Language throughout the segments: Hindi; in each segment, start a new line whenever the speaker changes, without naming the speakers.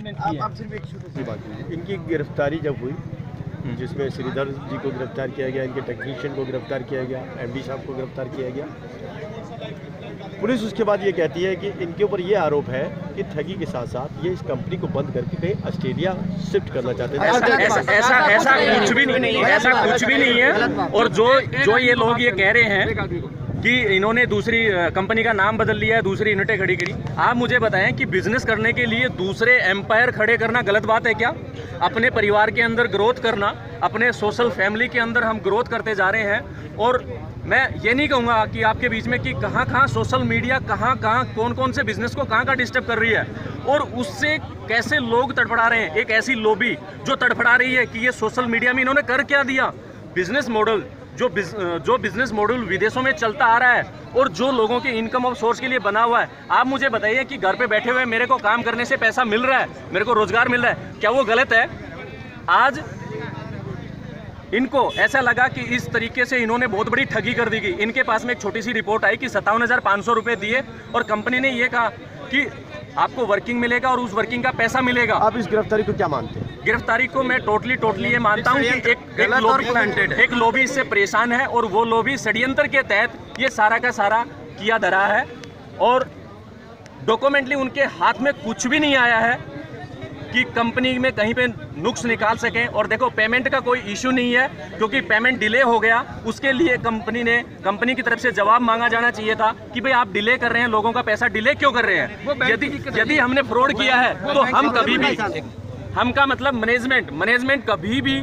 इन्वेस्टमेंट की है।
आप सिर्फ एक छोटी सी बात, इनकी गिरफ्तारी जब हुई जिसमें श्रीधर जी को गिरफ्तार किया गया, इनके टेक्नीशियन को गिरफ्तार किया गया, एमडी साहब को गिरफ्तार किया गया, पुलिस उसके बाद ये कहती है कि इनके ऊपर ये आरोप है कि ठगी के साथ साथ ये इस कंपनी को बंद करके कहीं ऑस्ट्रेलिया शिफ्ट करना चाहते थे।
ऐसा कुछ भी नहीं है, ऐसा कुछ भी नहीं है। और जो ये लोग ये कह रहे हैं कि इन्होंने दूसरी कंपनी का नाम बदल लिया है, दूसरी यूनिटें खड़ी करी, आप मुझे बताएं कि बिजनेस करने के लिए दूसरे एम्पायर खड़े करना गलत बात है क्या? अपने परिवार के अंदर ग्रोथ करना, अपने सोशल फैमिली के अंदर हम ग्रोथ करते जा रहे हैं। और मैं ये नहीं कहूँगा कि आपके बीच में कि कहाँ सोशल मीडिया कहाँ कौन से बिजनेस को कहाँ डिस्टर्ब कर रही है और उससे कैसे लोग तड़फड़ा रहे हैं। एक ऐसी लॉबी जो तड़फड़ा रही है कि ये सोशल मीडिया में इन्होंने कर क्या दिया। बिजनेस मॉडल जो बिजनेस मॉडल विदेशों में चलता आ रहा है और जो लोगों के इनकम ऑफ सोर्स के लिए बना हुआ है, आप मुझे बताइए कि घर पे बैठे हुए मेरे को काम करने से पैसा मिल रहा है, मेरे को रोजगार मिल रहा है, क्या वो गलत है? आज इनको ऐसा लगा कि इस तरीके से इन्होंने बहुत बड़ी ठगी कर दी गई। इनके पास में एक छोटी सी रिपोर्ट आई कि 57,500 रुपये दिए और कंपनी ने ये कहा कि आपको वर्किंग मिलेगा और उस वर्किंग का पैसा मिलेगा।
आप इस गिरफ्तारी को क्या मानते हैं?
गिरफ्तारी को मैं टोटली ये मानता हूँ कि एक लॉबी इससे परेशान है और वो लॉबी षड्यंत्र के तहत ये सारा का सारा किया धरा है और डॉक्यूमेंटली उनके हाथ में कुछ भी नहीं आया है कि कंपनी में कहीं पे नुक्स निकाल सकें। और देखो, पेमेंट का कोई इशू नहीं है क्योंकि पेमेंट डिले हो गया, उसके लिए कंपनी की तरफ से जवाब मांगा जाना चाहिए था कि भाई आप डिले कर रहे हैं, लोगों का पैसा डिले क्यों कर रहे हैं। यदि हमने फ्रॉड किया है तो हम कभी भी, हम का मतलब मैनेजमेंट कभी भी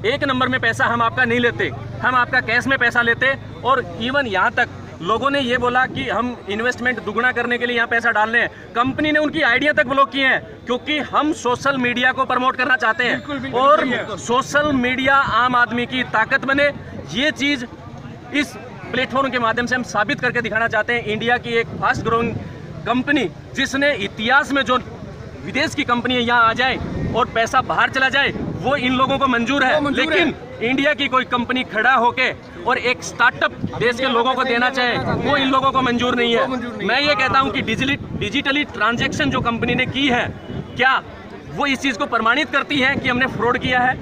एक नंबर में पैसा हम आपका नहीं लेते, हम आपका कैश में पैसा लेते। और इवन यहाँ तक लोगों ने ये बोला कि हम इन्वेस्टमेंट दुगना करने के लिए यहाँ पैसा डाल रहे हैं, कंपनी ने उनकी आइडिया तक ब्लॉक किए हैं क्योंकि हम सोशल मीडिया को प्रमोट करना चाहते हैं और सोशल मीडिया आम आदमी की ताकत बने। ये चीज इस प्लेटफॉर्म के माध्यम से हम साबित करके दिखाना चाहते हैं। इंडिया की एक फास्ट ग्रोइंग कंपनी जिसने इतिहास में जो विदेश की कंपनी यहाँ आ जाए और पैसा बाहर चला जाए वो इन लोगों को मंजूर है, लेकिन इंडिया की कोई कंपनी खड़ा होके और एक स्टार्टअप देश के लोगों को देना चाहे वो इन लोगों को मंजूर नहीं है। मैं ये कहता हूँ कि डिजिटली ट्रांजैक्शन जो कंपनी ने की है, क्या वो इस चीज़ को प्रमाणित करती है कि हमने फ्रॉड किया है?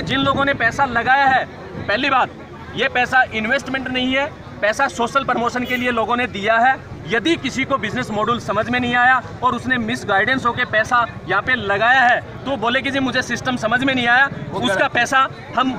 जिन लोगों ने पैसा लगाया है, पहली बात ये पैसा इन्वेस्टमेंट नहीं है, पैसा सोशल प्रमोशन के लिए लोगों ने दिया है। यदि किसी को बिजनेस मॉडल समझ में नहीं आया और उसने मिस गाइडेंस होकर पैसा यहाँ पे लगाया है तो बोले कि जी मुझे सिस्टम समझ में नहीं आया, उसका पैसा हम